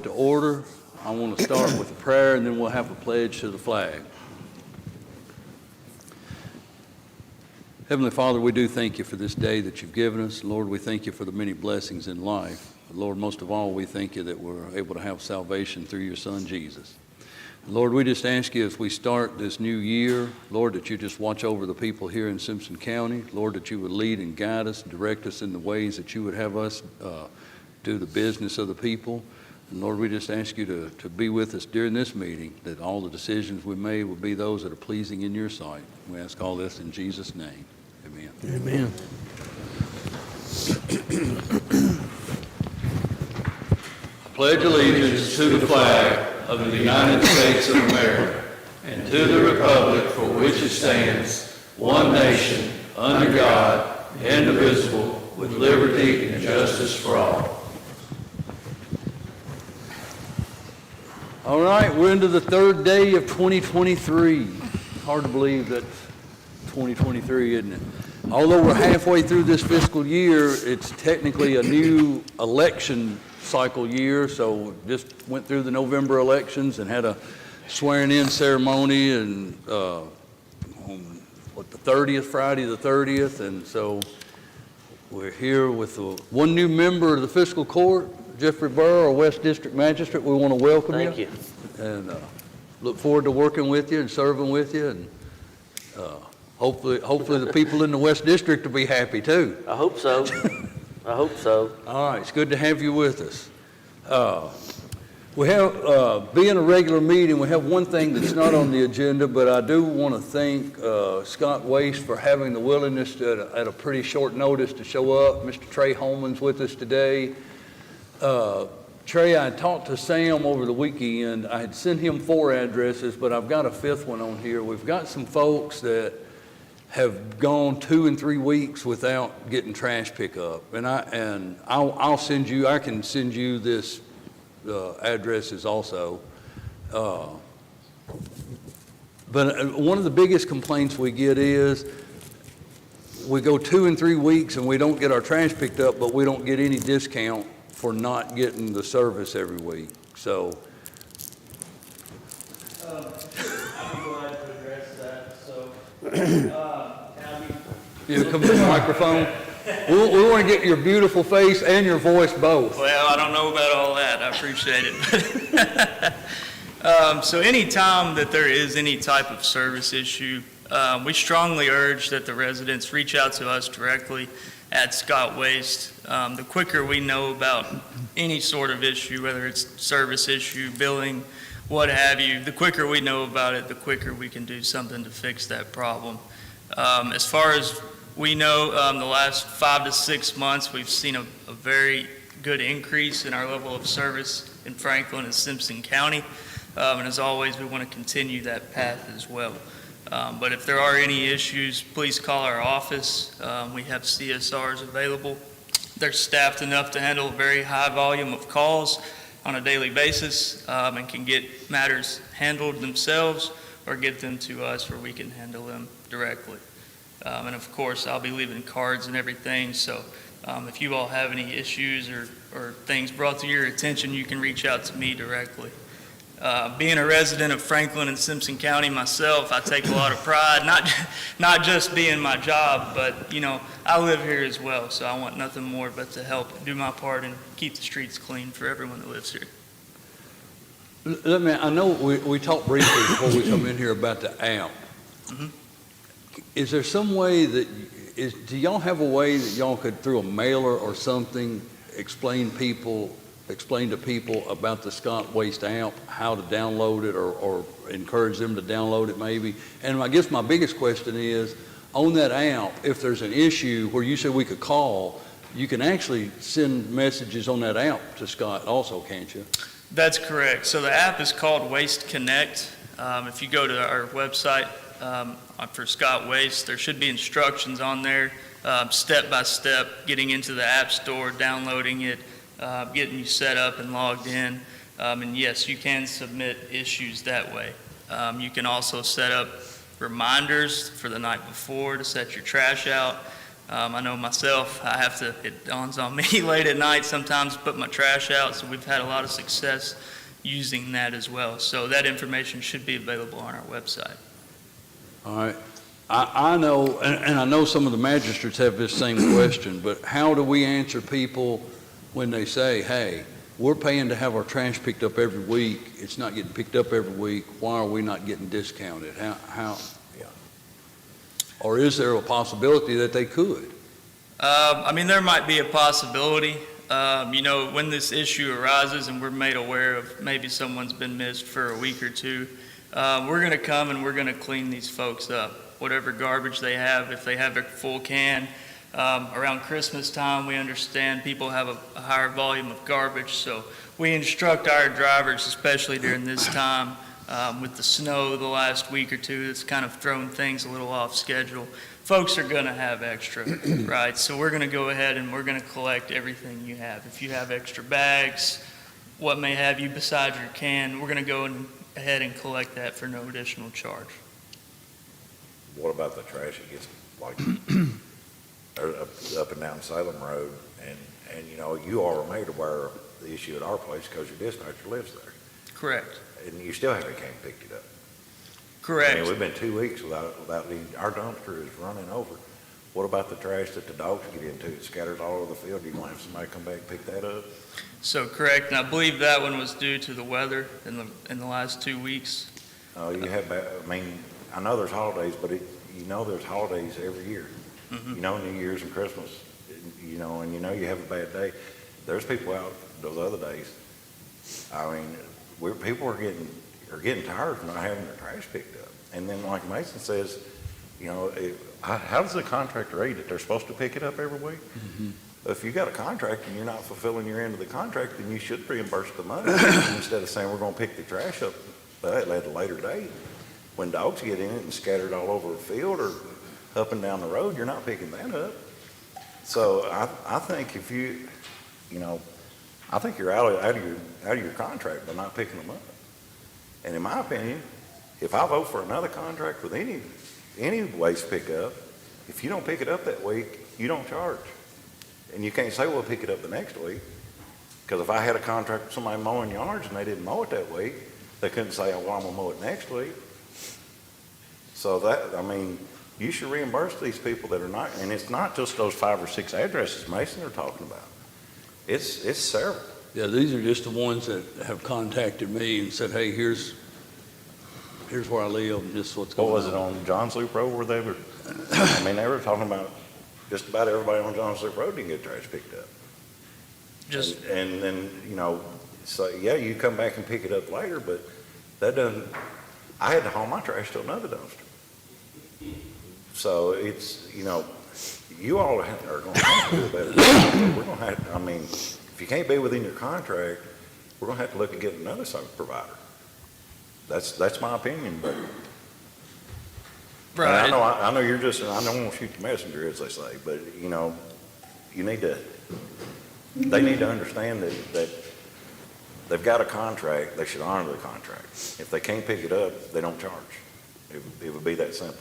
To order, I want to start with a prayer and then we'll have a pledge to the flag. Heavenly Father, we do thank you for this day that you've given us. Lord, we thank you for the many blessings in life. But Lord, most of all, we thank you that we're able to have salvation through your Son, Jesus. Lord, we just ask you as we start this new year, Lord, that you just watch over the people here in Simpson County. Lord, that you would lead and guide us, direct us in the ways that you would have us do the business of the people. And Lord, we just ask you to be with us during this meeting, that all the decisions we made will be those that are pleasing in your sight. We ask all this in Jesus' name. Amen. Amen. I pledge allegiance to the flag of the United States of America and to the republic for which it stands, one nation, under God, indivisible, with liberty and justice for all. All right, we're into the third day of 2023. Hard to believe that 2023, isn't it? Although we're halfway through this fiscal year, it's technically a new election cycle year, so just went through the November elections and had a swearing-in ceremony and on the 30th, Friday the 30th, and so we're here with one new member of the Fiscal Court, Jeffrey Burr, our West District Magistrate. We want to welcome you. Thank you. And look forward to working with you and serving with you, and hopefully the people in the West District will be happy too. I hope so. I hope so. All right, it's good to have you with us. We have, being a regular meeting, we have one thing that's not on the agenda, but I do want to thank Scott Waste for having the willingness to, at a pretty short notice to show up. Mr. Trey Holman's with us today. Trey, I talked to Sam over the weekend. I had sent him 4 addresses, but I've got a 5th one on here. We've got some folks that have gone 2 and 3 weeks without getting trash pickup, and I'll send you. I can send you this addresses also. But one of the biggest complaints we get is we go 2 and 3 weeks and we don't get our trash picked up, but we don't get any discount for not getting the service every week. So I'd be glad to address that. So, Abby, you come to the microphone. We want to get your beautiful face and your voice both. well, I don't know about all that. I appreciate it. So anytime that there is any type of service issue, we strongly urge that the residents reach out to us directly at Scott Waste. The quicker we know about any sort of issue, whether it's service issue, billing, what have you, the quicker we know about it, the quicker we can do something to fix that problem. As far as we know, the last 5 to 6 months, we've seen a very good increase in our level of service in Franklin and Simpson County. And as always, we want to continue that path as well. But if there are any issues, please call our office. We have CSRs available. They're staffed enough to handle a very high volume of calls on a daily basis and can get matters handled themselves or get them to us where we can handle them directly. And of course, I'll be leaving cards and everything. So if you all have any issues or things brought to your attention, you can reach out to me directly. Being a resident of Franklin and Simpson County myself, I take a lot of pride, not just being my job, but I live here as well, so I want nothing more but to help do my part and keep the streets clean for everyone that lives here. I know we talked briefly before we come in here about the app. Mm-hmm. Is there some way that, do y'all have a way that y'all could, through a mailer or something, explain to people about the Scott Waste app, how to download it or encourage them to download it maybe? And I guess my biggest question is, on that app, if there's an issue where you said we could call, you can actually send messages on that app to Scott also, can't you? That's correct. So the app is called Waste Connect. If you go to our website for Scott Waste, there should be instructions on there, step by step, getting into the app store, downloading it, getting you set up and logged in. And yes, you can submit issues that way. You can also set up reminders for the night before to set your trash out. I know myself, it dawns on me late at night sometimes to put my trash out, so we've had a lot of success using that as well. So that information should be available on our website. All right. I know, and I know some of the magistrates have this same question, but how do we answer people when they say, hey, we're paying to have our trash picked up every week, it's not getting picked up every week, why are we not getting discounted? How? Or is there a possibility that they could? I mean, there might be a possibility. When this issue arises and we're made aware of maybe someone's been missed for a week or two, we're going to come and we're going to clean these folks up. Whatever garbage they have, if they have a full can, around Christmas time, we understand people have a higher volume of garbage, so we instruct our drivers, especially during this time, with the snow the last week or two, it's kind of thrown things a little off schedule. Folks are going to have extra, right? So we're going to go ahead and we're going to collect everything you have. If you have extra bags, what may have you beside your can, we're going to go ahead and collect that for no additional charge. What about the trash that gets like up and down Salem Road, and you are made aware of the issue at our place because your dispatcher lives there, Correct. and you still haven't came and picked it up. Correct. I mean, we've been 2 weeks without our dumpster is running over. What about the trash that the dogs get into? It scatters all over the field. You want to have somebody come back and pick that up? So correct, and I believe that one was due to the weather in the last 2 weeks. You have, I mean, I know there's holidays, but there's holidays every year. Mhm. New Year's and Christmas, and you have a bad day. There's people out those other days. I mean, people are getting tired of not having their trash picked up. And then like Mason says, how does the contractor read it? They're supposed to pick it up every week? Mm-hmm. If you got a contract and you're not fulfilling your end of the contract, then you should reimburse the money instead of saying we're going to pick the trash up at a later date. When dogs get in it and scattered all over the field or up and down the road, you're not picking that up. So I think I think you're out of your contract by not picking them up. And in my opinion, if I vote for another contract with any waste pickup, if you don't pick it up that week, you don't charge. And you can't say, well, pick it up the next week. Because if I had a contract with somebody mowing yards and they didn't mow it that week, they couldn't say, oh, well, I'm going to mow it next week. So you should reimburse these people that are not, and it's not just those 5 or 6 addresses Mason are talking about. It's several. Yeah, these are just the ones that have contacted me and said, hey, here's where I live, and this is what's going on. What was it on Johns Loop Road where they were, they were talking about just about everybody on Johns Loop Road didn't get trash picked up. And then, so yeah, you come back and pick it up later, but that doesn't, I had to haul my trash to another dumpster. So it's, you all are going to have to do a better job. We're going to have to, if you can't be within your contract, we're going to have to look at getting another service provider. That's my opinion, but. Right. And I know you're just, I don't want to shoot the messenger, as they say, but, they need to understand that they've got a contract, they should honor the contract. If they can't pick it up, they don't charge. It would be that simple.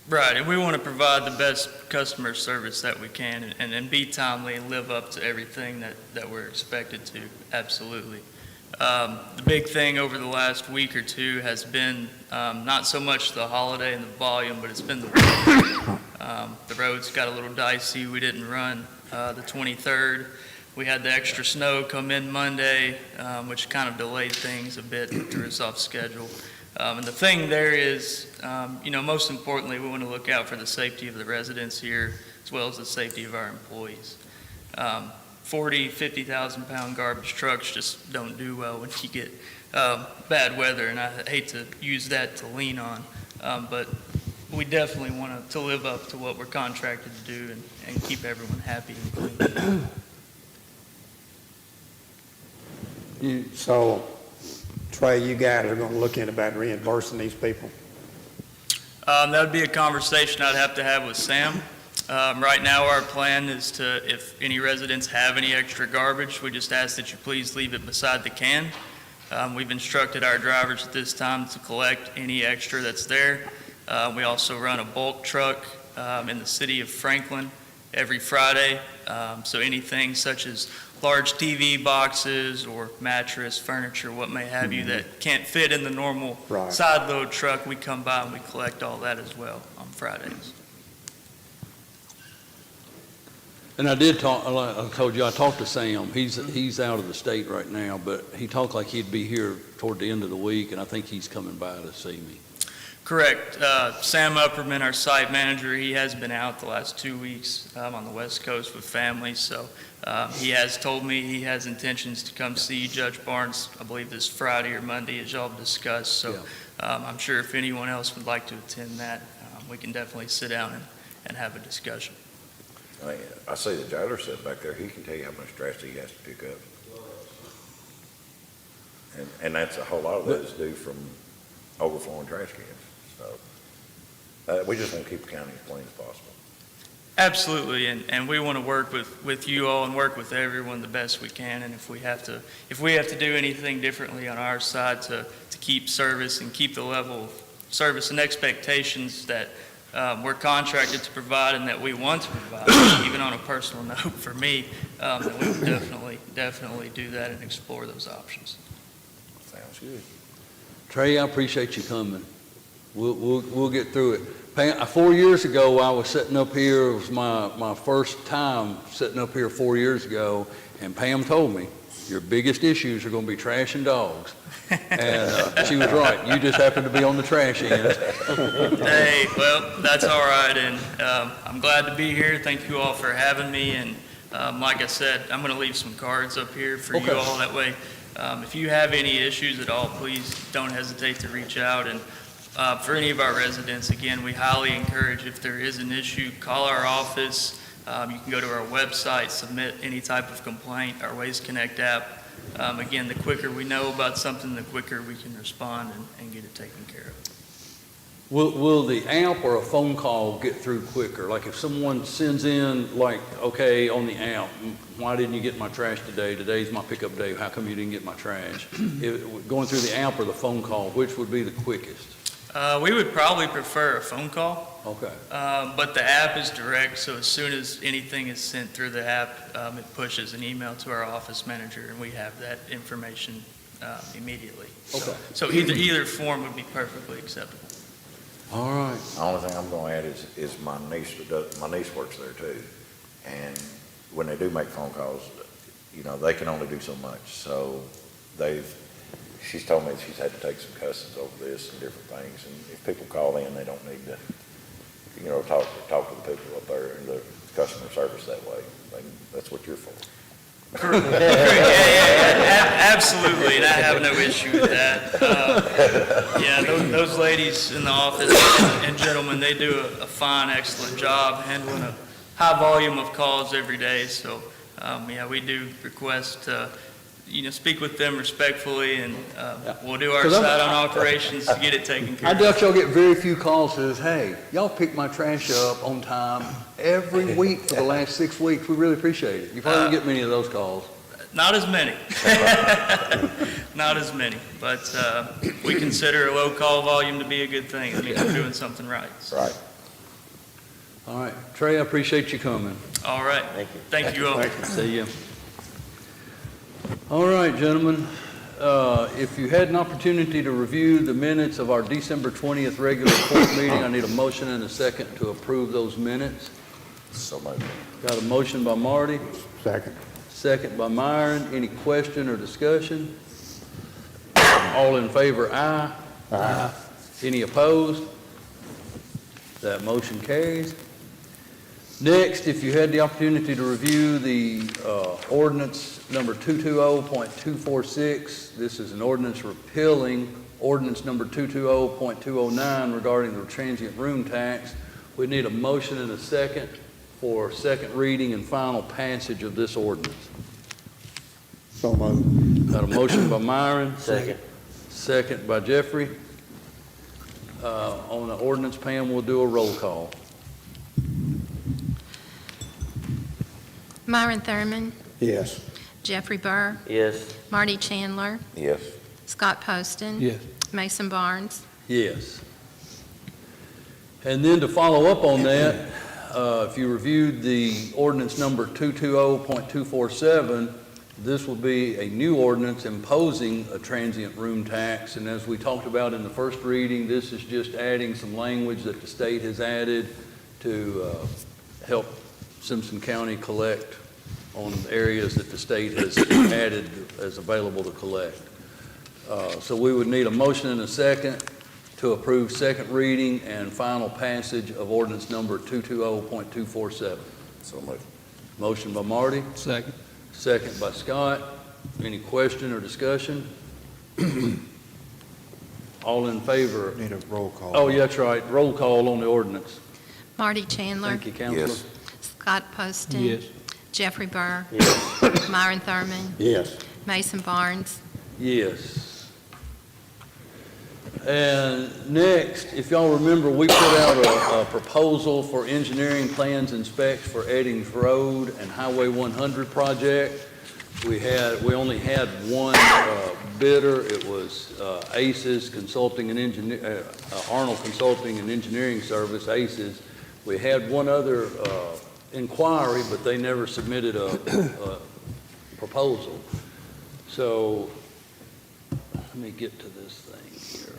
Right, and we want to provide the best customer service that we can and be timely and live up to everything that we're expected to, absolutely. The big thing over the last week or two has been not so much the holiday and the volume, but it's been the weather. The roads got a little dicey. We didn't run the 23rd. We had the extra snow come in Monday, which kind of delayed things a bit and threw us off schedule. And the thing there is, most importantly, we want to look out for the safety of the residents here as well as the safety of our employees. 40, 50,000 pound garbage trucks just don't do well when you get bad weather, and I hate to use that to lean on, but we definitely want to live up to what we're contracted to do and keep everyone happy and clean. So, Trey, you guys are going to look into about reimbursing these people? That would be a conversation I'd have to have with Sam. Right now, our plan is to, if any residents have any extra garbage, we just ask that you please leave it beside the can. We've instructed our drivers at this time to collect any extra that's there. We also run a bulk truck in the city of Franklin every Friday. So anything such as large TV boxes or mattress, furniture, what may have you that can't fit in the normal Right. side load truck, we come by and we collect all that as well on Fridays. And I did talk, like I told you, I talked to Sam. He's out of the state right now, but he talked like he'd be here toward the end of the week, and I think he's coming by to see me. Correct. Sam Upperman, our site manager, he has been out the last 2 weeks on the West Coast with family, so he has told me he has intentions to come see Judge Barnes, I believe this Friday or Monday, as y'all discussed. So I'm sure if anyone else would like to attend that, we can definitely sit down and have a discussion. I see the jailer sitting back there, he can tell you how much trash he has to pick up. And that's a whole lot of that is due from overflowing trash cans, so. We just want to keep the county as clean as possible. Absolutely, and we want to work with you all and work with everyone the best we can, and if we have to do anything differently on our side to keep service and keep the level of service and expectations that we're contracted to provide and that we want to provide, even on a personal note for me, that we would definitely do that and explore those options. Sounds good. Trey, I appreciate you coming. We'll get through it. Pam, 4 years ago, I was sitting up here. It was my first time sitting up here 4 years ago, and Pam told me, your biggest issues are going to be trash and dogs. And she was right. You just happened to be on the trash end. Hey, well, that's all right, and I'm glad to be here. Thank you all for having me, and like I said, I'm going to leave some cards up here for you all. That way, if you have any issues at all, please don't hesitate to reach out. And for any of our residents, again, we highly encourage, if there is an issue, call our office. You can go to our website, submit any type of complaint, our Waste Connect app. Again, the quicker we know about something, the quicker we can respond and get it taken care of. Will the app or a phone call get through quicker? Like if someone sends in, like, okay, on the app, why didn't you get my trash today? Today's my pickup day. How come you didn't get my trash? Going through the app or the phone call, which would be the quickest? We would probably prefer a phone call. Okay. But the app is direct, so as soon as anything is sent through the app, it pushes an email to our office manager, and we have that information immediately. Okay. So either form would be perfectly acceptable. All right. The only thing I'm going to add is my niece works there too. And when they do make phone calls, you know, they can only do so much. So she's told me she's had to take some customs over this and different things. And if people call in, they don't need to, you know, talk to the people up there and the customer service that way. That's what you're for. Correct. Yeah, absolutely, and I have no issue with that. Those ladies in the office and gentlemen, they do a fine, excellent job handling a high volume of calls every day. So, we do request speak with them respectfully, and we'll do our side on operations to get it taken care I of. doubt y'all get very few calls that says, hey, y'all pick my trash up on time every week for the last 6 weeks. We really appreciate it. You probably don't get many of those calls. Not as many. Not as many, but we consider a low call volume to be a good thing. It means we're doing something right. So. Right. All right. Trey, I appreciate you coming. All right. Thank you. Thank you all. See you. All right, gentlemen. If you had an opportunity to review the minutes of our December 20th regular court meeting, I need a motion and a second to approve those minutes. So much. Got a motion by Marty, Second. second by Myron. Any question or discussion? All in favor, aye. Aye. Any opposed? That motion carries. Next, if you had the opportunity to review the ordinance number 220.246, this is an ordinance repealing ordinance number 220.209 regarding the transient room tax. We need a motion and a second for second reading and final passage of this ordinance. So moved. Got a motion by Myron. Second. Second by Jeffrey. On the ordinance, Pam, we'll do a roll call. Myron Thurman, Yes. Jeffrey Burr, Yes. Marty Chandler, Yes. Scott Poston. Yes. Mason Barnes. Yes. And then to follow up on that, if you reviewed the ordinance number 220.247, this will be a new ordinance imposing a transient room tax. And as we talked about in the first reading, this is just adding some language that the state has added to help Simpson County collect on areas that the state has added as available to collect. So we would need a motion and a second to approve second reading and final passage of ordinance number 220.247. So moved. Motion by Marty, Second. second by Scott. Any question or discussion? All in favor? Need a roll call. Oh, yeah, that's right. Roll call on the ordinance. Marty Chandler. Thank you, Counselor. Yes. Scott Poston. Yes. Jeffrey Burr. Yes. Myron Thurman. Yes. Mason Barnes. Yes. And next, if y'all remember, we put out a proposal for engineering plans and specs for Eddings Road and Highway 100 project. We only had one bidder. It was ACES Consulting and Arnold Consulting and Engineering Service, ACES. We had one other inquiry, but they never submitted a proposal. So let me get to this thing here.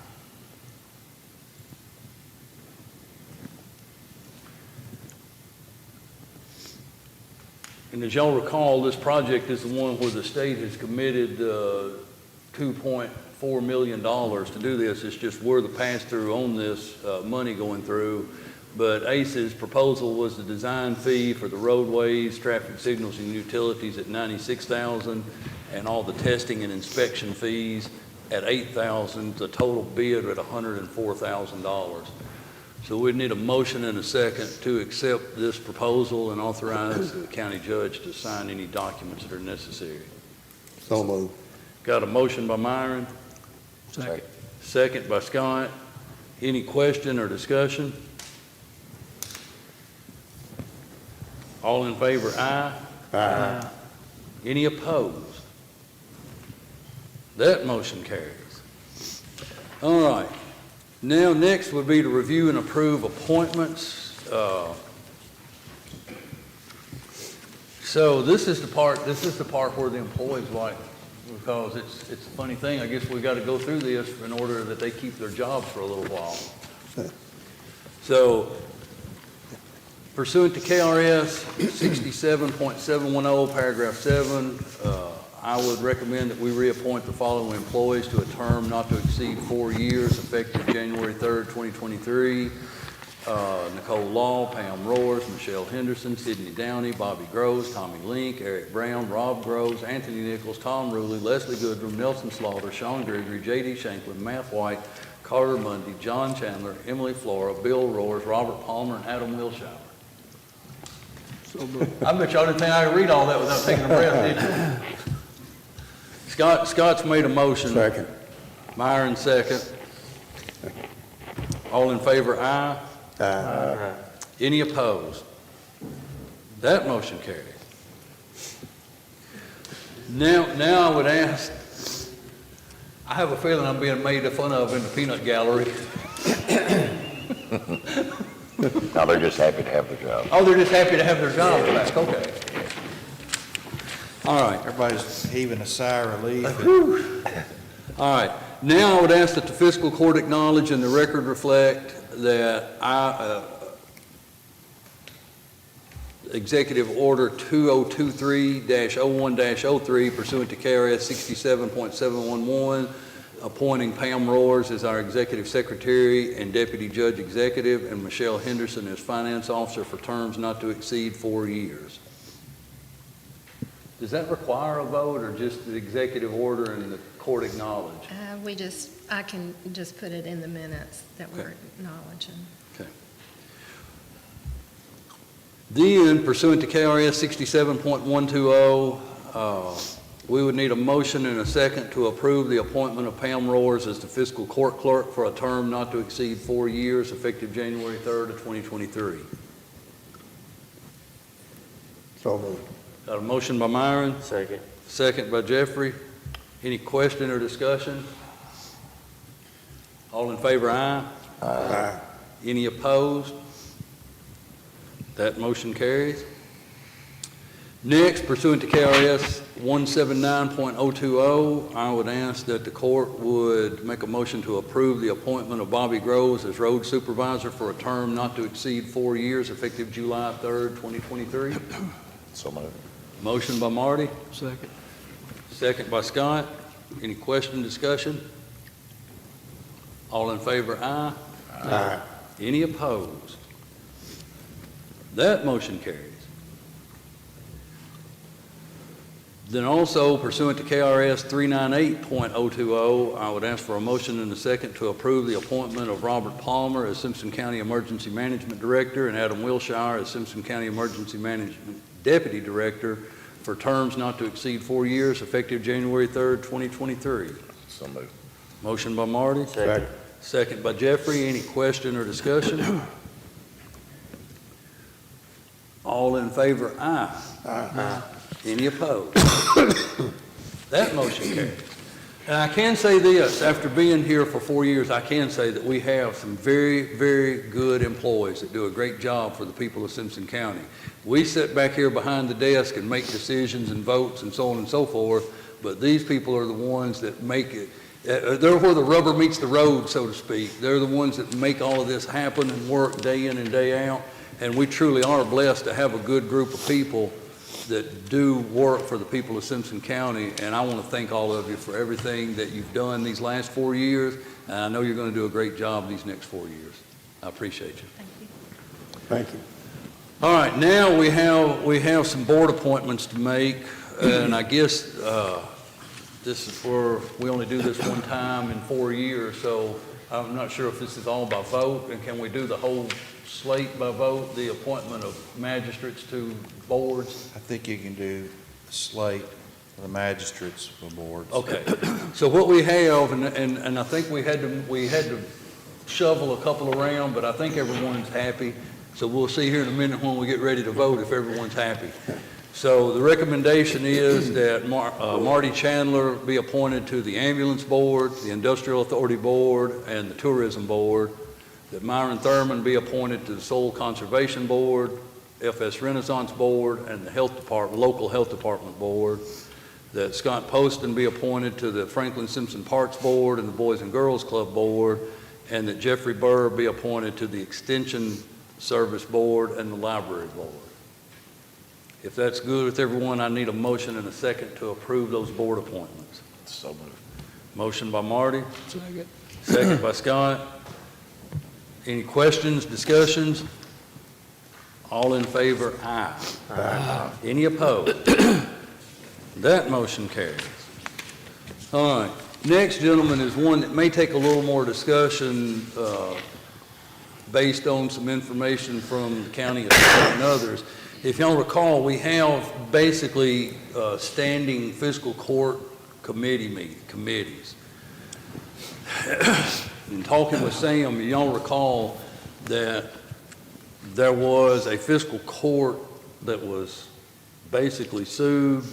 And as y'all recall, this project is the one where the state has committed $2.4 million to do this. It's just we're the pass-through on this money going through. But ACE's proposal was the design fee for the roadways, traffic signals, and utilities at $96,000, and all the testing and inspection fees at $8,000. The total bid at $104,000. So we'd need a motion and a second to accept this proposal and authorize the county judge to sign any documents that are necessary. So moved. Got a motion by Myron, Second. second by Scott. Any question or discussion? All in favor, aye. Aye. Any opposed? That motion carries. All right. Now, next would be to review and approve appointments. So this is the part where the employees like, because it's a funny thing. I guess we got to go through this in order that they keep their jobs for a little while. So pursuant to KRS 67.710, paragraph 7, I would recommend that we reappoint the following employees to a term not to exceed 4 years, effective January 3rd, 2023. Nicole Law, Pam Roars, Michelle Henderson, Sidney Downey, Bobby Groves, Tommy Link, Eric Brown, Rob Groves, Anthony Nichols, Tom Ruley, Leslie Goodrum, Nelson Slaughter, Sean Gregory, J.D. Shanklin, Matt White, Carter Mundy, John Chandler, Emily Flora, Bill Roars, Robert Palmer, and Adam Wilshire. I bet y'all didn't think I could read all that without taking a breath, did you? Scott's made a motion. Second. Myron second. All in favor, aye. Aye. Any opposed? That motion carries. Now I would ask, I have a feeling I'm being made fun of in the peanut gallery. No, they're just happy to have the job. Oh, they're just happy to have their jobs back, okay. All right. Everybody's heaving a sigh of relief. All right. Now I would ask that the fiscal court acknowledge and the record reflect that Executive Order 2023-01-03 pursuant to KRS 67.711, appointing Pam Roars as our Executive Secretary and Deputy Judge Executive, and Michelle Henderson as Finance Officer for terms not to exceed 4 years. Does that require a vote, or just the executive order and the court acknowledge? I can just put it in the minutes that we're acknowledging. Okay. Then pursuant to KRS 67.120, we would need a motion and a second to approve the appointment of Pam Roars as the fiscal court clerk for a term not to exceed 4 years, effective January 3rd of 2023. So moved. Got a motion by Myron, Second. second by Jeffrey. Any question or discussion? All in favor, aye. Aye. Any opposed? That motion carries. Next, pursuant to KRS 179.020, I would ask that the court would make a motion to approve the appointment of Bobby Groves as road supervisor for a term not to exceed 4 years, effective July 3rd, 2023. So moved. Motion by Marty, Second. second by Scott. Any question, discussion? All in favor, aye. Aye. Any opposed? That motion carries. Then also pursuant to KRS 398.020, I would ask for a motion and a second to approve the appointment of Robert Palmer as Simpson County Emergency Management Director and Adam Wilshire as Simpson County Emergency Management Deputy Director for terms not to exceed 4 years, effective January 3rd, 2023. So moved. Motion by Marty, Second. second by Jeffrey. Any question or discussion? All in favor, aye. Aye. Any opposed? That motion carries. And I can say this, after being here for 4 years, I can say that we have some very, very good employees that do a great job for the people of Simpson County. We sit back here behind the desk and make decisions and votes and so on and so forth, but these people are the ones that make it. They're where the rubber meets the road, so to speak. They're the ones that make all of this happen and work day in and day out. And we truly are blessed to have a good group of people that do work for the people of Simpson County, and I want to thank all of you for everything that you've done these last 4 years, and I know you're going to do a great job these next 4 years. I appreciate you. Thank you. Thank you. All right, now we have some board appointments to make, and I guess this is where we only do this one time in 4 years, so I'm not sure if this is all by vote, and can we do the whole slate by vote, the appointment of magistrates to boards? I think you can do a slate of the magistrates for boards. Okay, so what we have, and I think we had to shovel a couple around, but I think everyone's happy. So we'll see here in a minute when we get ready to vote if everyone's happy. So the recommendation is that Marty Chandler be appointed to the Ambulance Board, the Industrial Authority Board, and the Tourism Board. That Myron Thurman be appointed to the Soil Conservation Board, FS Renaissance Board, and the Local Health Department Board. That Scott Poston be appointed to the Franklin Simpson Parks Board and the Boys and Girls Club Board, and that Jeffrey Burr be appointed to the Extension Service Board and the Library Board. If that's good with everyone, I need a motion and a second to approve those board appointments. So moved. Motion by Marty, Second. second by Scott. Any questions, discussions? All in favor, aye. Aye. Any opposed? That motion carries. All right. Next, gentlemen, is one that may take a little more discussion based on some information from the county and others. If y'all recall, we have basically standing fiscal court committees. In talking with Sam, y'all recall that there was a fiscal court that was basically sued,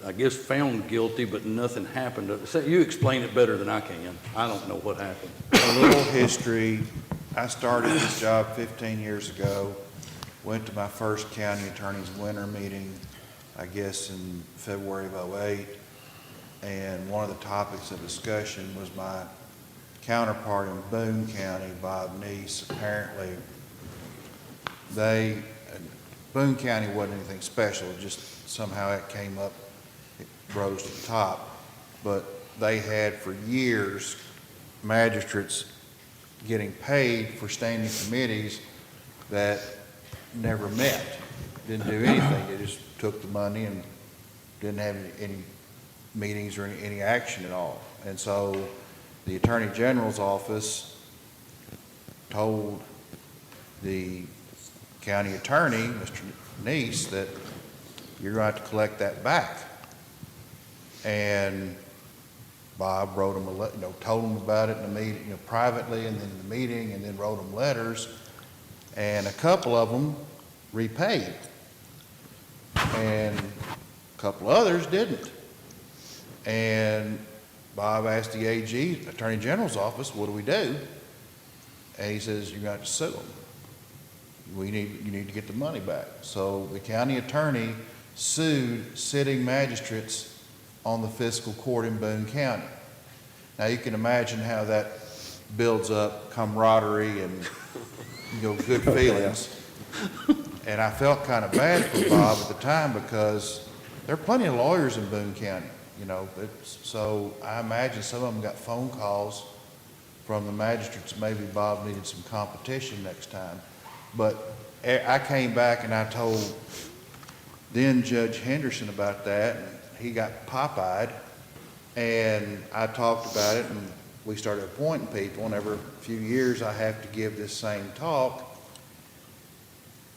I guess found guilty, but nothing happened. So you explain it better than I can. I don't know what happened. A little history. I started this job 15 years ago, went to my first county attorney's winter meeting, I guess in February of '08, and one of the topics of discussion was my counterpart in Boone County, Bob Neese. Apparently, Boone County wasn't anything special, just somehow it came up, it rose to the top. But they had for years magistrates getting paid for standing committees that never met, didn't do anything. They just took the money and didn't have any meetings or any action at all. And so the Attorney General's office told the county attorney, Mr. Neese, that you're going to have to collect that back. And Bob wrote him told him about it in the meeting, privately, and then in the meeting, and then wrote them letters. And a couple of them repaid, and a couple others didn't. And Bob asked the AG, Attorney General's office, what do we do? And he says, you're going to have to sue them. You need to get the money back. So the county attorney sued sitting magistrates on the fiscal court in Boone County. Now you can imagine how that builds up camaraderie and, good feelings. And I felt kind of bad for Bob at the time because there are plenty of lawyers in Boone County, so I imagine some of them got phone calls from the magistrates. Maybe Bob needed some competition next time. But I came back and I told then Judge Henderson about that, and he got pop-eyed, and I talked about it, and we started appointing people, and every few years I have to give this same talk.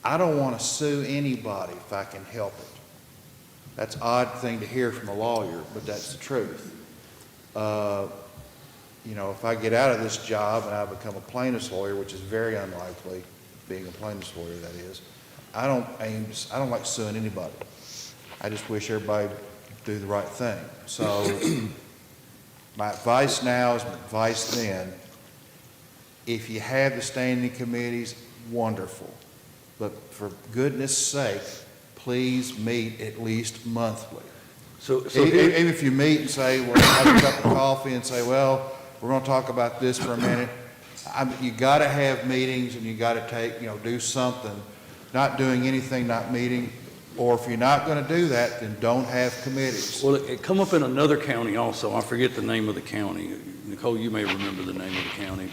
I don't want to sue anybody if I can help it. That's an odd thing to hear from a lawyer, but that's the truth. If I get out of this job and I become a plaintiff's lawyer, which is very unlikely, being a plaintiff's lawyer, that is, I don't like suing anybody. I just wish everybody would do the right thing. So my advice now is my advice then. If you have the standing committees, wonderful. But for goodness sake, please meet at least monthly. So Even if you meet and say, well, have a cup of coffee and say, well, we're going to talk about this for a minute. You got to have meetings and you got to do something. Not doing anything, not meeting. Or if you're not going to do that, then don't have committees. Well, it come up in another county also. I forget the name of the county. Nicole, you may remember the name of the county,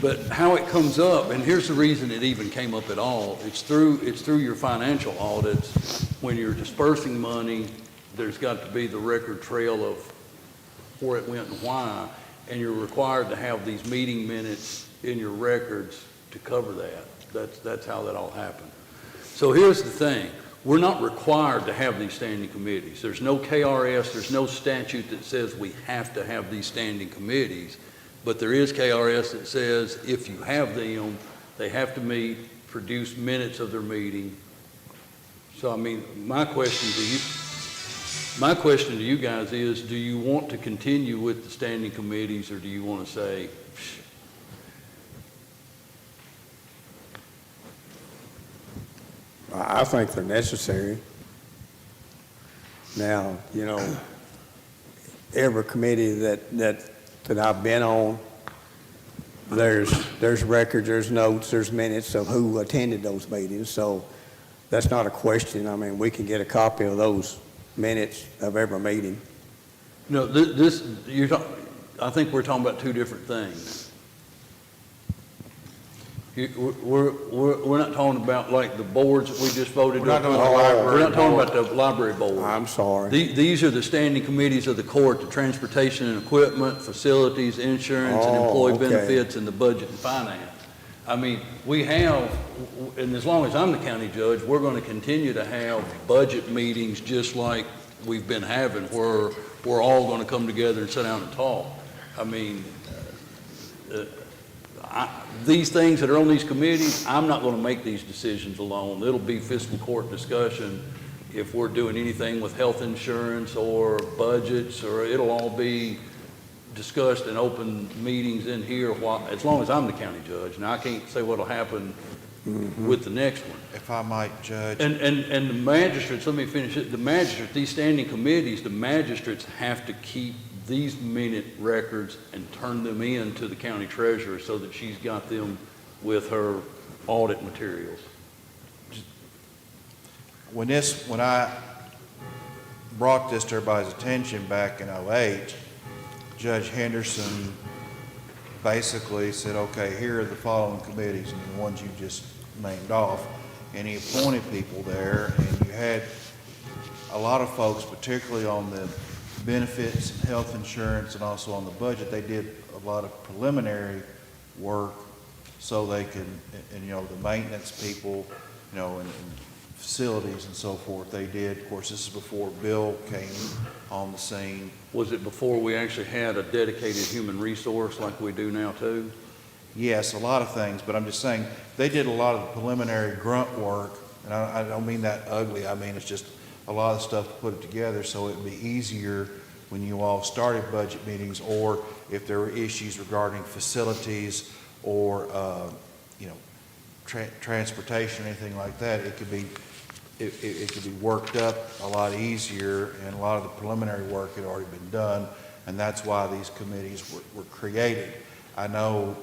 but how it comes up, and here's the reason it even came up at all. It's through your financial audits. When you're dispersing money, there's got to be the record trail of where it went and why, and you're required to have these meeting minutes in your records to cover that. That's how that all happened. So here's the thing. We're not required to have these standing committees. There's no KRS, there's no statute that says we have to have these standing committees, but there is KRS that says if you have them, they have to meet, produce minutes of their meeting. So, my question to you guys is, do you want to continue with the standing committees, or do you want to say, I think they're necessary. Now, every committee that I've been on, there's records, there's notes, there's minutes of who attended those meetings. So that's not a question. We can get a copy of those minutes of every meeting. no, I think we're talking about two different things. We're not talking about like the boards that we just voted on. We're not talking about the library We're not talking board. about the library board. I'm sorry. These are the standing committees of the court, the transportation and equipment, facilities, insurance, and employee okay. benefits, and the budget and finance. We have, and as long as I'm the county judge, we're going to continue to have budget meetings just like we've been having, where we're all going to come together and sit down and talk. These things that are on these committees, I'm not going to make these decisions alone. It'll be fiscal court discussion if we're doing anything with health insurance or budgets, or it'll all be discussed in open meetings in here as long as I'm the county judge. Now, I can't say what'll happen with the next one. If I might, Judge. And the magistrates, let me finish it. The magistrates, these standing committees, the magistrates have to keep these minute records and turn them in to the county treasurer so that she's got them with her audit materials. When I brought this to everybody's attention back in '08, Judge Henderson basically said, okay, here are the following committees, and the ones you just named off, and he appointed people there, and you had a lot of folks, particularly on the benefits and health insurance and also on the budget. They did a lot of preliminary work so they could, and the maintenance people, and facilities and so forth, they did. Of course, this is before Bill came on the scene. Was it before we actually had a dedicated human resource like we do now too? Yes, a lot of things, but I'm just saying, they did a lot of the preliminary grunt work, and I don't mean that ugly. It's just a lot of stuff to put it together so it'd be easier when you all started budget meetings, or if there were issues regarding facilities or, you know, transportation, anything like that, it could be, it could be worked up a lot easier, and a lot of the preliminary work had already been done, and that's why these committees were created. I know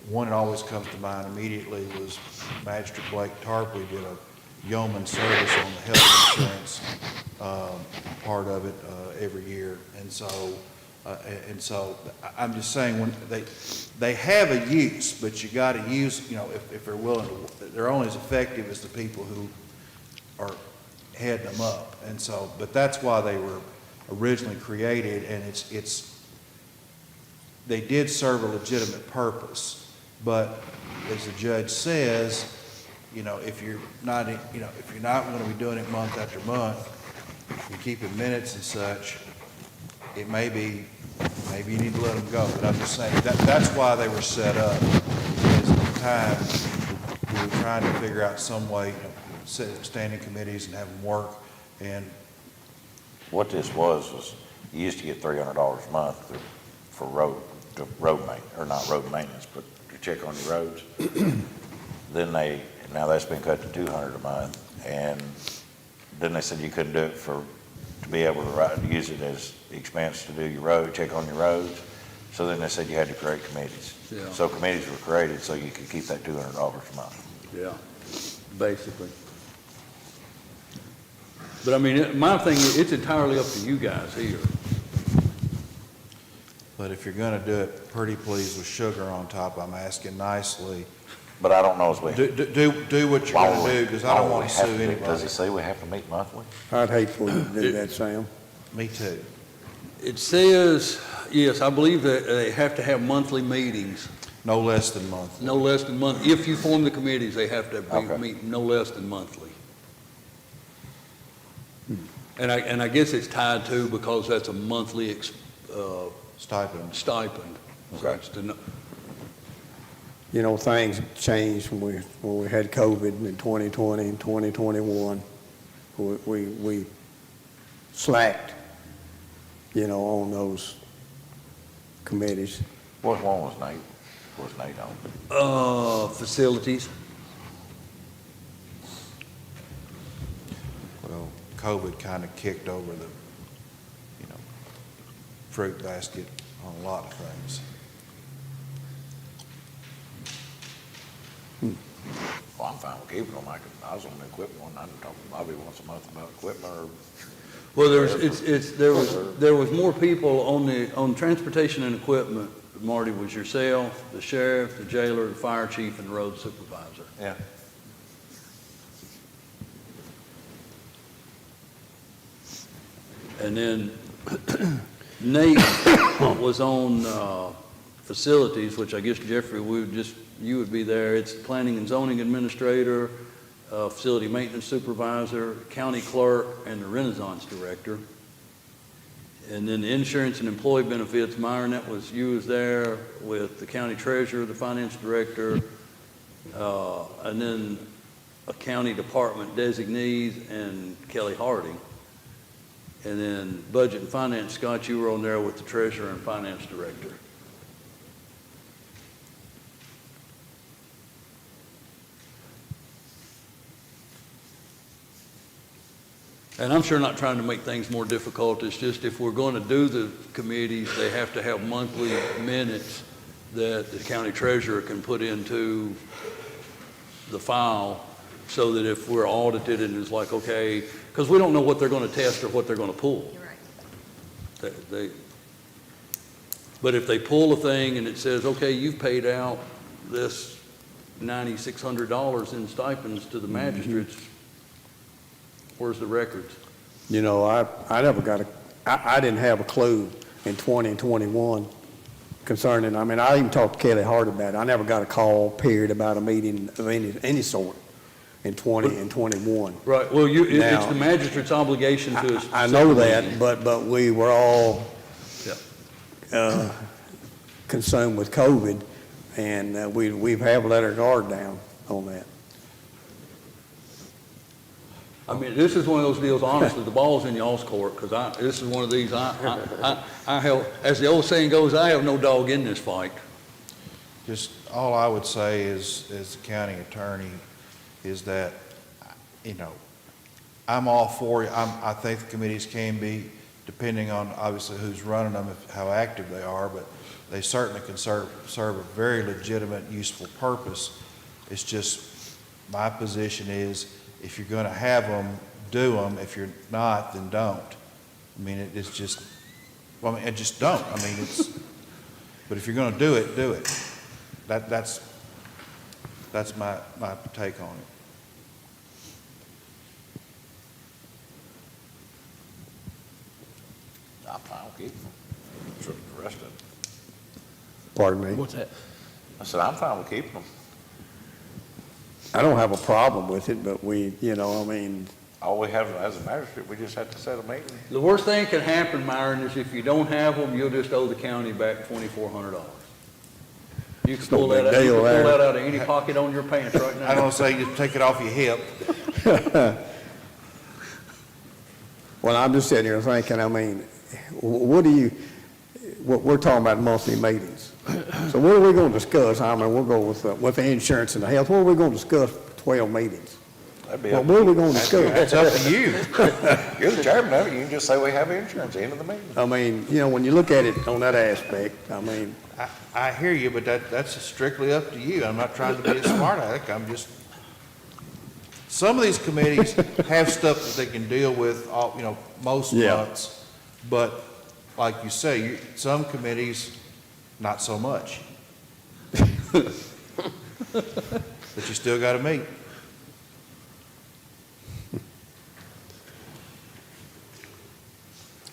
one that always comes to mind immediately was Magistrate Blake Tarpley did a yeoman service on the health insurance part of it every year, and so I'm just saying, when they have a use, but you got to use, you know, if they're willing to, they're only as effective as the people who are heading them up, and so, but that's why they were originally created, and they did serve a legitimate purpose, but as the judge says, you know, if you're not, you know, if you're not going to be doing it month after month, you're keeping minutes and such, it may be, maybe you need to let them go. But I'm just saying that's why they were set up. Because at the time, we were trying to figure out some way, you know, set up standing committees and have them work. And What this was you used to get $300 a month for road maintenance, or not road maintenance, but to check on your roads. Then now that's been cut to $200 a month, and then they said you couldn't do it to be able to use it as expense to do your road, check on your roads. So then they said you had to create committees. Yeah. So committees were created so you could keep that $200 a month. Yeah, basically. But I mean, my thing is, it's entirely up to you guys here. but if you're going to do it, pretty please with sugar on top, I'm asking nicely. But I don't know as we. Do what you're going to do, because I don't want to sue Does anybody. it say we have to meet monthly? I'd hate for you to do that, Sam. Me too. It says, yes, I believe that they have to have monthly meetings, No less than monthly. no less than monthly. If you form the committees, they have to Okay. meet no less than monthly. And I guess it's tied to, because that's a monthly Stipend. stipend. So Okay. it's to know- You know, things changed when we had COVID in 2020 and 2021. We slacked, you know, on those committees. What one was Nate on? Facilities. Well, COVID kind of kicked over the, you know, fruit basket on a lot of things. Well, I'm fine with keeping them. I was on the equipment one. I can talk to Bobby once a month about equipment or. Well, there was more people on transportation and equipment. Marty, was yourself, the sheriff, the jailer, the fire chief, and the road supervisor. Yeah. And then Nate was on facilities, which I guess Jeffrey, you would be there. It's planning and zoning administrator, facility maintenance supervisor, county clerk, and the Renaissance director. And then the insurance and employee benefits, Myron, you was there with the county treasurer, the finance director, and then a county department designees and Kelly Harding. And then budget and finance, Scott, you were on there with the treasurer and finance director. And I'm sure not trying to make things more difficult. It's just if we're going to do the committees, they have to have monthly minutes that the county treasurer can put into the file, so that if we're audited and it's like, okay, because we don't know what they're going to test or what they're going to pull. You're right. But if they pull a thing and it says, okay, you've paid out this $9,600 in stipends to the magistrates, where's the records? You know, I never got I didn't have a clue in 20 and 21 concerning, I mean, I even talked to Kelly Hart about it. I never got a call, period, about a meeting of any sort in 20 and 21. Right, well, it's Now- the magistrate's obligation to. I know that, but we were all consumed with COVID, and we have let our guard down on that. I mean, this is one of those deals, honestly, the ball's in y'all's court, because this is one of these, I have, as the old saying goes, I have no dog in this fight. Just all I would say is, as the county attorney, is that, you know, I'm all for it. I think the committees can be, depending on obviously who's running them, how active they are, but they certainly can serve a very legitimate, useful purpose. It's just, my position is, if you're gonna have them, do them. If you're not, then don't. I mean, it's just, well, I mean, just don't. I mean, it's, but if you're gonna do it, do it. That's my take on it. I'm fine with keeping them. Sure, the rest of it. Pardon me? What's that? I said, I'm fine with keeping them. I don't have a problem with it, but we, you know, I mean, All we have as a magistrate, we just have to set a meeting. The worst thing that can happen, Myron, is if you don't have them, you'll just owe the county back $2,400. You can no pull that big out, you deal can pull there. that out of any pocket on your pants right now. I don't say just take it off your hip. well, I'm just sitting here thinking, I mean, we're talking about monthly meetings. So what are we going to discuss? I mean, we'll go with the insurance and the health. What are we going to discuss for 12 meetings? That'd be Well, up what to are we you. going to discuss? That's up to you. You're the chairman of it, you can just say we have insurance, end of the meeting. I mean, you know, when you look at it on that aspect, I mean, I hear you, but that's strictly up to you. I'm not trying to be a smart aleck. I'm just, some of these committees have stuff that they can deal with, all, you know, most Yeah. months. But like you say, some committees, not so much. But you still got to meet.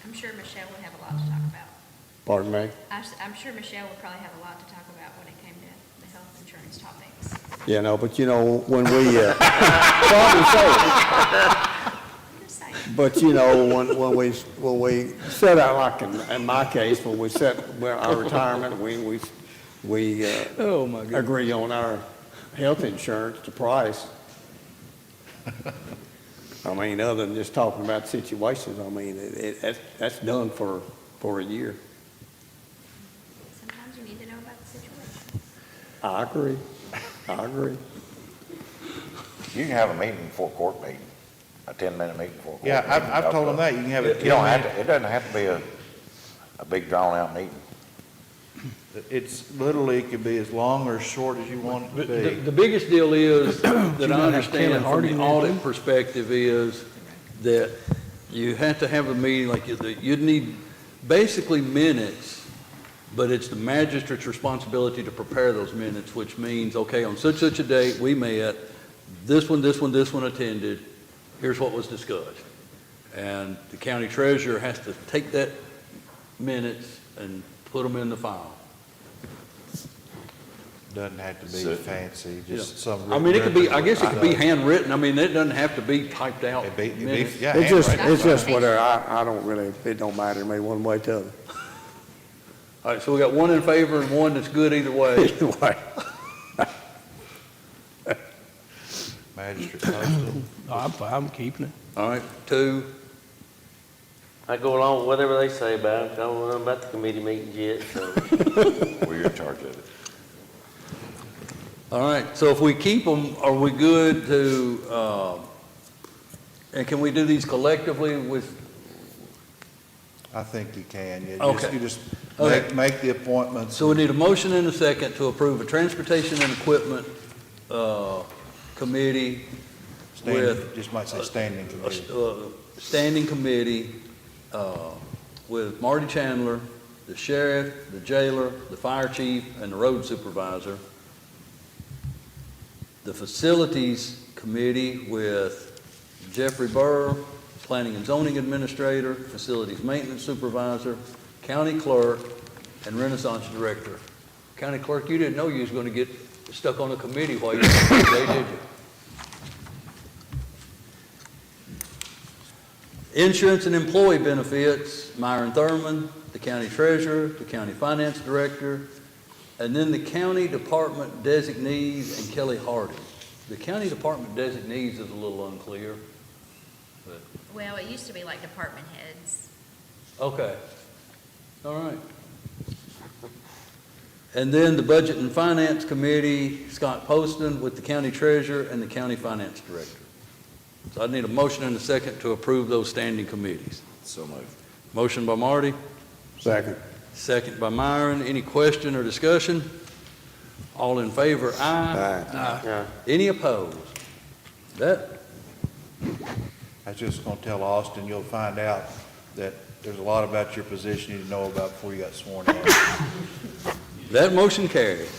I'm sure Michelle would have a lot to talk about. pardon me? I'm sure Michelle would probably have a lot to talk about when it came to the health insurance topics. You know, but you know, when we, probably so. I'm just saying. But you know, when we set out, like in my case, when we set our retirement, we Oh, my goodness. agree on our health insurance, the price. I mean, other than just talking about situations, I mean, that's done for a year. Sometimes you need to know about the situation. I agree. You can have a meeting before court meeting, a 10-minute meeting before court. Yeah, meeting. I've told them that. You can have it. You don't have to, it doesn't have to be a big drawn-out meeting. It's literally, it could be as long or as short as you want it to be. The biggest deal is, that I not have Kelly understand from Hardy the in there, audit too? perspective is that you have to have a meeting, like you'd need basically minutes, but it's the magistrate's responsibility to prepare those minutes, which means, okay, on such a date, we met, this one attended, here's what was discussed. And the county treasurer has to take that minutes and put them in the file. Doesn't have to be So- fancy, just some. I mean, it could be, I record. guess it could be handwritten, I mean, it doesn't have to be typed out It'd be, minutes. yeah, It's handwritten. just whatever, I don't really, it don't matter to me one way or the other. All right, so we got one in favor and one that's good either way. Either way. Magistrate posted. I'm keeping it. All right, two, I go along with whatever they say about it. I don't know about the committee meetings yet, so. Well, you're in charge of it. all right, so if we keep them, are we good to, and can we do these collectively with, I think you can, yeah. Okay. You just Okay. make the appointments. so we need a motion and a second to approve a transportation and equipment, committee Standing- with Just might say standing committee. standing committee with Marty Chandler, the sheriff, the jailer, the fire chief, and the road supervisor. The facilities committee with Jeffrey Burr, planning and zoning administrator, facilities maintenance supervisor, county clerk, and Renaissance director. County clerk, you didn't know you was going to get stuck on a committee while you were there, did you? Insurance and employee benefits, Myron Thurman, the county treasurer, the county finance director, and then the county department designees and Kelly Hardy. The county department designees is a little unclear. But, Well, it used to be like department heads. okay, all right. And then the Budget and Finance Committee, Scott Poston with the county treasurer and the county finance director. So I need a motion and a second to approve those standing committees. So moved. Motion by Marty, Second. second by Myron. Any question or discussion? All in favor, aye. Yeah. Any opposed? That, I was just gonna tell Austin, you'll find out that there's a lot about your position you didn't know about before you got sworn in. that motion carries.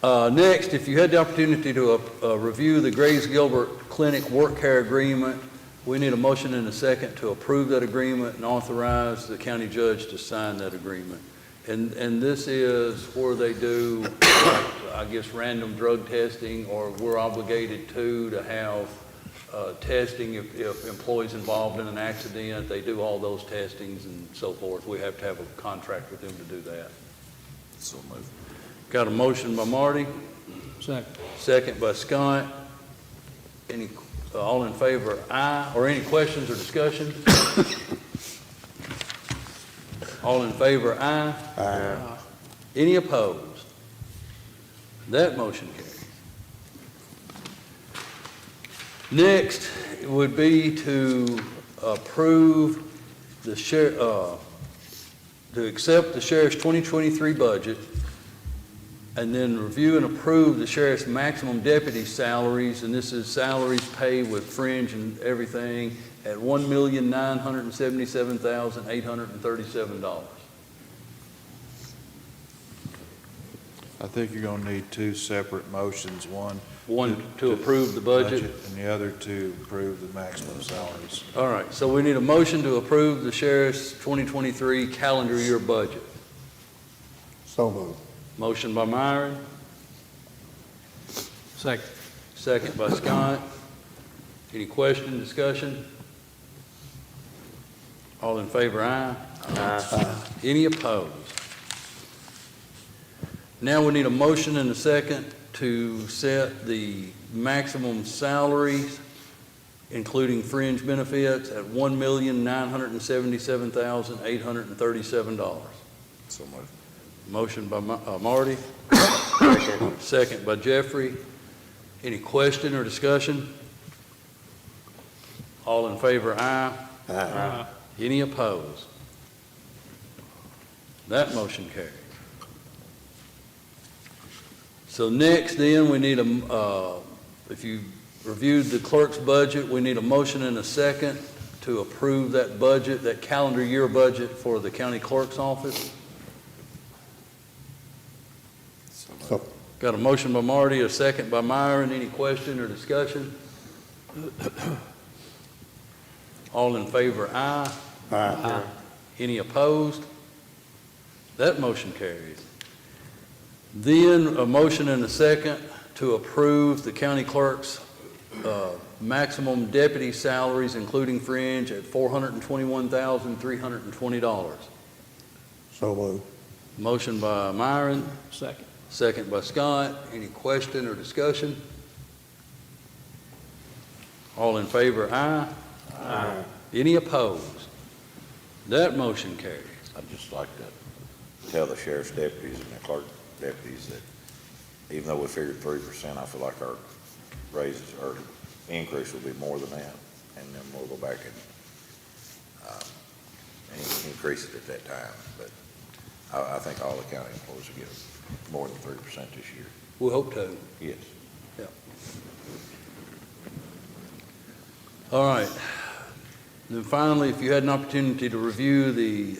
Next, if you had the opportunity to review the Graves Gilbert Clinic work care agreement, we need a motion and a second to approve that agreement and authorize the county judge to sign that agreement. And this is where they do, I guess, random drug testing, or we're obligated to have testing if employees involved in an accident. They do all those testings and so forth. We have to have a contract with them to do that. So moved. Got a motion by Marty, Second. second by Scott. Any, all in favor, aye, or any questions or discussion? All in favor, aye. Aye. Any opposed? That motion carries. Next would be to approve the to accept the sheriff's 2023 budget, and then review and approve the sheriff's maximum deputy salaries, and this is salaries paid with fringe and everything, at $1,977,837. I think you're gonna need two separate motions, one. One to approve the budget. And the other to approve the maximum salaries. All right, so we need a motion to approve the sheriff's 2023 calendar year budget. So moved. Motion by Myron, Second. second by Scott. Any question, discussion? All in favor, aye. Aye. Any opposed? Now we need a motion and a second to set the maximum salaries, including fringe benefits, at $1,977,837. So moved. Motion by Marty, second by Jeffrey. Any question or discussion? All in favor, aye. Aye. Any opposed? That motion carries. So next then, we need if you reviewed the clerk's budget, we need a motion and a second to approve that budget, that calendar year budget for the county clerk's office. So, Got a motion by Marty, a second by Myron. Any question or discussion? All in favor, aye. aye. Any opposed? That motion carries. Then a motion and a second to approve the county clerk's maximum deputy salaries, including fringe, at $421,320. So moved. Motion by Myron, Second. second by Scott. Any question or discussion? All in favor, aye. Aye. Any opposed? That motion carries. I'd just like to tell the sheriff's deputies and the clerk deputies that even though we figured 3%, I feel like our raises or increase will be more than that. And then we'll go back and increase it at that time. But I think all the county employees will get more than 3% this year. We hope to. Yes. All right. Then finally, if you had an opportunity to review the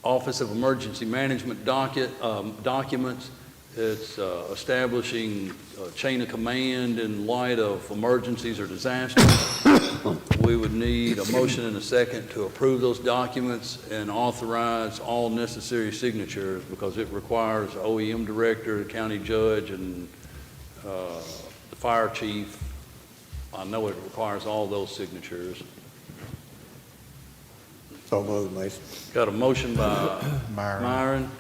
Office of Emergency Management documents, it's establishing a chain of command in light of emergencies or disasters. We would need a motion and a second to approve those documents and authorize all necessary signatures, because it requires OEM director, county judge, and the fire chief. I know it requires all those signatures. So moved, Mason. Got a motion by Myron,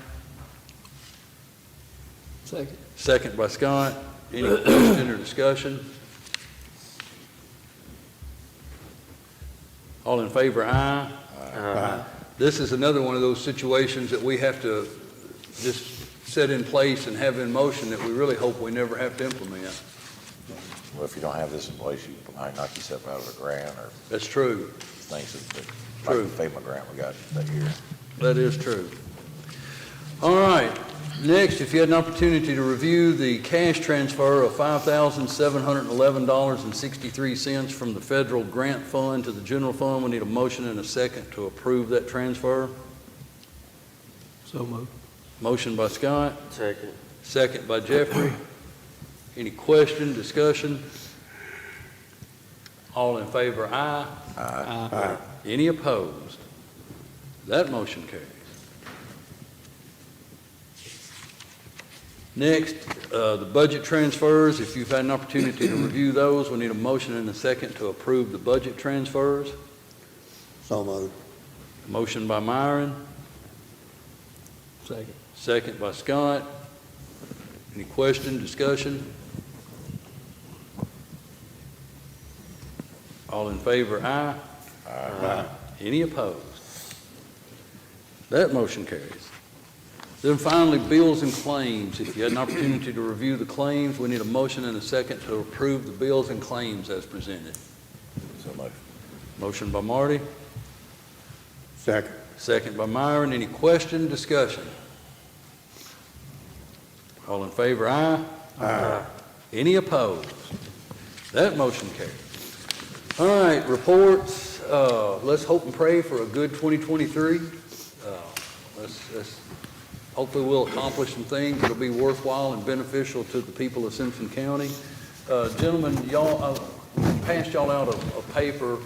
Second. second by Scott. Any question or discussion? All in favor, aye. Aye. This is another one of those situations that we have to just set in place and have in motion that we really hope we never have to implement. Well, if you don't have this in place, you might knock yourself out of a grant or That's true. things that, True. like the FEMA grant we got that year. That is true. All right. Next, if you had an opportunity to review the cash transfer of $5,711.63 from the federal grant fund to the general fund, we need a motion and a second to approve that transfer. So moved. Motion by Scott, Second. second by Jeffrey. Any question, discussion? All in favor, aye. Aye. Any opposed? That motion carries. Next, the budget transfers. If you've had an opportunity to review those, we need a motion and a second to approve the budget transfers. So moved. Motion by Myron, Second. second by Scott. Any question, discussion? All in favor, aye. Aye. Any opposed? That motion carries. Then finally, bills and claims. If you had an opportunity to review the claims, we need a motion and a second to approve the bills and claims as presented. So much. Motion by Marty, Second. second by Myron. Any question, discussion? All in favor, aye. Aye. Any opposed? That motion carries. All right, reports. Let's hope and pray for a good 2023. Let's hopefully we'll accomplish some things that'll be worthwhile and beneficial to the people of Simpson County. Gentlemen, y'all, passed y'all out a paper.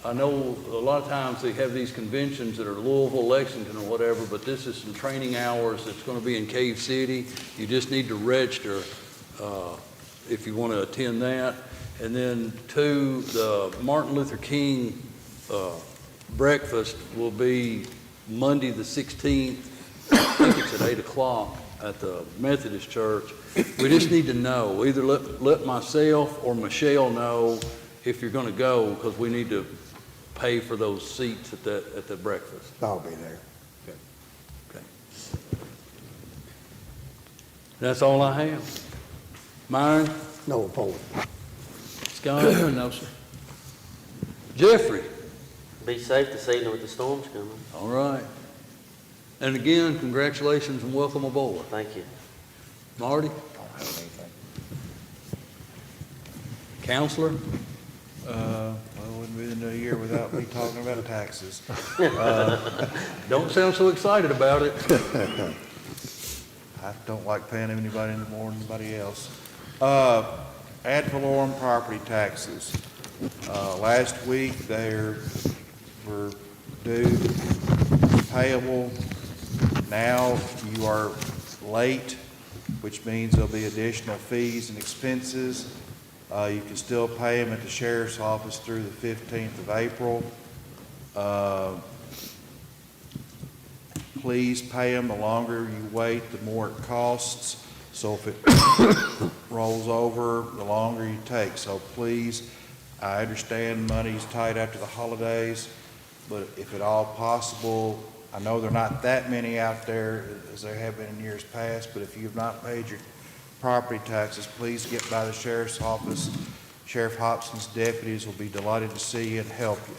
I know a lot of times they have these conventions that are Louisville, Lexington, or whatever, but this is some training hours that's going to be in Cave City. You just need to register if you want to attend that. And then two, the Martin Luther King breakfast will be Monday the 16th. I think it's at 8 o'clock at the Methodist Church. We just need to know, either let myself or Michelle know if you're going to go, because we need to pay for those seats at the breakfast. I'll be there. Okay. That's all I have. Myron? No report. Scott? No, sir. Jeffrey? Be safe this evening with the storms coming. All right. And again, congratulations and welcome aboard. Thank you. Marty? Don't have anything. Counselor? Well, it wouldn't be the new year without me talking about taxes. Don't sound so excited about it. I don't like paying anybody any more than anybody else. Ad valorem property taxes. Last week, they were due, payable. Now you are late, which means there'll be additional fees and expenses. You can still pay them at the sheriff's office through the 15th of April. Please pay them. The longer you wait, the more it costs. So if it rolls over, the longer you take. So please, I understand money's tight after the holidays, but if at all possible, I know there are not that many out there as there have been in years past, but if you've not paid your property taxes, please get by the sheriff's office. Sheriff Hobson's deputies will be delighted to see you and help you.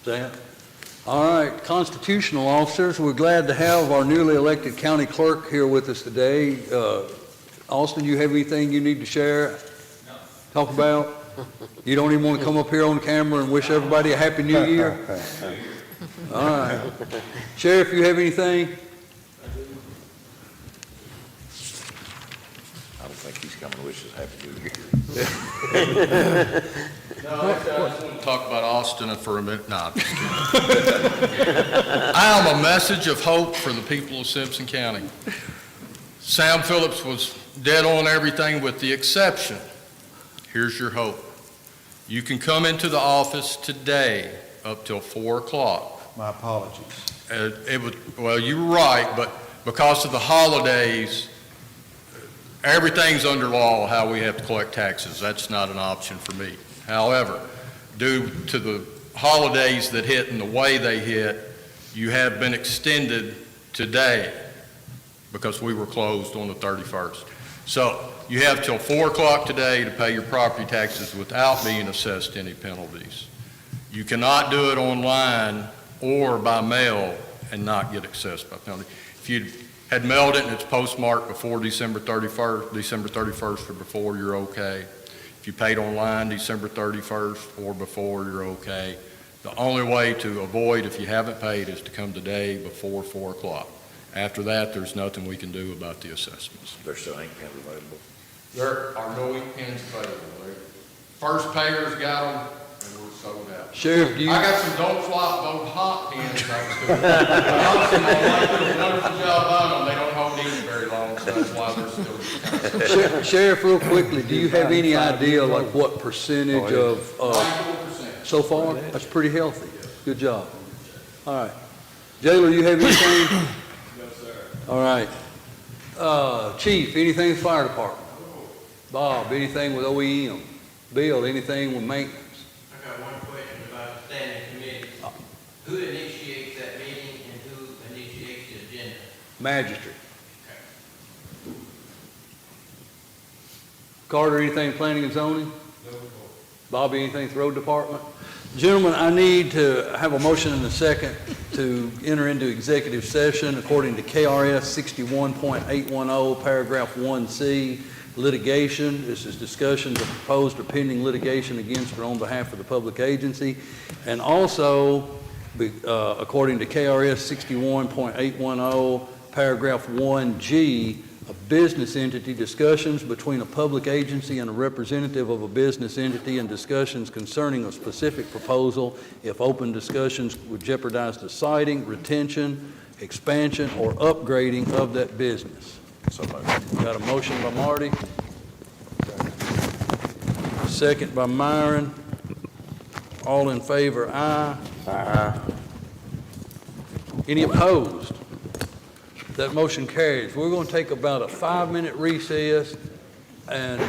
That. All right, constitutional officers, we're glad to have our newly elected county clerk here with us today. Austin, you have anything you need to share? No. Talk about? You don't even want to come up here on camera and wish everybody a Happy New Year? All right. Sheriff, you have anything? I don't think he's coming to wish us Happy New Year. No, I just want to talk about Austin for a minute. No, I'm just kidding. I am a message of hope for the people of Simpson County. Sam Phillips was dead on everything with the exception. Here's your hope. You can come into the office today up till 4 o'clock. My apologies. Well, you were right, but because of the holidays, everything's under law how we have to collect taxes. That's not an option for me. However, due to the holidays that hit and the way they hit, You have been extended today because we were closed on the 31st. So you have till 4 o'clock today to pay your property taxes without being assessed any penalties. You cannot do it online or by mail and not get assessed by penalty. If you had mailed it and it's postmarked before December 31st or before, you're okay. If you paid online December 31st or before, you're okay. The only way to avoid, if you haven't paid, is to come today before 4 o'clock. After that, there's nothing we can do about the assessments. There still ain't pens available. There are no ink pens available. First payers got them, and we're sold out. Sheriff, do you? I got some don't flop, don't hot pens. I was doing. I did a wonderful job on them. They don't hold ink very long, so that's why they're still. Sheriff, real quickly, do you have any idea like what percentage of, 94%. so far? That's pretty healthy. Good job. All right. Jailer, you have anything? No, sir. All right. Chief, anything with fire department? Bob, anything with OEM? Bill, anything with maintenance? I got one question about the standing committee. Who initiates that meeting and who initiates the agenda? Magistrate. Carter, anything planning and zoning? No. Bobby, anything with road department? Gentlemen, I need to have a motion and a second to enter into executive session according to KRS 61.810, paragraph 1C, litigation. This is discussions of proposed or pending litigation against or on behalf of the public agency. And also, according to KRS 61.810, paragraph 1G, a business entity, discussions between a public agency and a representative of a business entity, and discussions concerning a specific proposal if open discussions would jeopardize the siting, retention, expansion, or upgrading of that business. So moved. Got a motion by Marty. Second by Myron. All in favor, aye. Aye. Any opposed? That motion carries. We're going to take about a 5-minute recess, and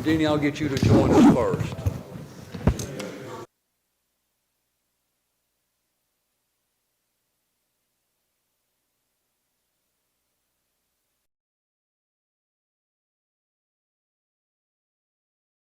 Denny, I'll get you to join us first.